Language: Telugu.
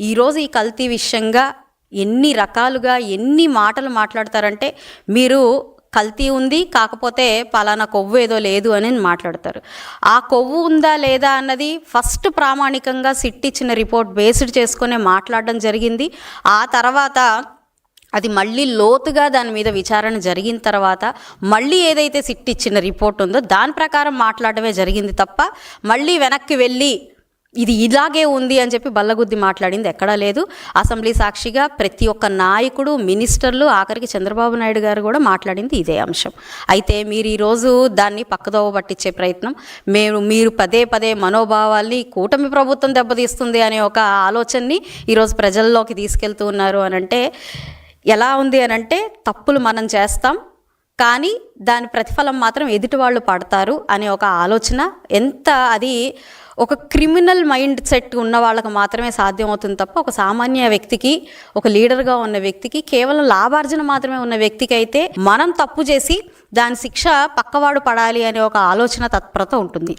ఈరోజు ఈ కల్తీ విషయంగా ఎన్ని రకాలుగా ఎన్ని మాటలు మాట్లాడతారంటే, మీరు కల్తీ ఉంది, కాకపోతే పలానా కొవ్వు ఏదో లేదు అని మాట్లాడతారు. ఆ కొవ్వు ఉందా లేదా అన్నది ఫస్ట్ ప్రామాణికంగా సిట్ ఇచ్చిన రిపోర్ట్ బేస్డ్ చేసుకునే మాట్లాడడం జరిగింది. ఆ తర్వాత అది మళ్ళీ లోతుగా దాని మీద విచారణ జరిగిన తర్వాత మళ్ళీ ఏదైతే సిట్ ఇచ్చిన రిపోర్ట్ ఉందో దాని ప్రకారం మాట్లాడమే జరిగింది తప్ప మళ్ళీ వెనక్కి వెళ్ళి ఇది ఇలాగే ఉంది అని చెప్పి బల్లగుద్ది మాట్లాడింది ఎక్కడా లేదు. అసెంబ్లీ సాక్షిగా ప్రతి ఒక్క నాయకుడు, మినిస్టర్లు, ఆఖరికి చంద్రబాబు నాయుడు గారు కూడా మాట్లాడింది ఇదే అంశం. అయితే మీరు ఈరోజు దాన్ని పక్కదోవ పట్టించే ప్రయత్నం, మీరు పదే పదే మనోభావాల్ని కూటమి ప్రభుత్వం దెబ్బతీస్తుంది అనే ఒక ఆలోచనని ఈరోజు ప్రజల్లోకి తీసుకెళ్తూ ఉన్నారు అనంటే ఎలా ఉంది అనంటే, తప్పులు మనం చేస్తాం కానీ దాని ప్రతిఫలం మాత్రం ఎదుటి వాళ్ళు పడతారు అనే ఒక ఆలోచన. ఎంత అది ఒక క్రిమినల్ మైండ్ సెట్ ఉన్న వాళ్ళకి మాత్రమే సాధ్యమవుతుంది తప్ప ఒక సామాన్య వ్యక్తికి, ఒక లీడర్గా ఉన్న వ్యక్తికి, కేవలం లాభార్జన మాత్రమే ఉన్న వ్యక్తికి అయితే మనం తప్పు చేసి దాని శిక్ష పక్కవాడు పడాలి అనే ఒక ఆలోచన తత్పరత ఉంటుంది.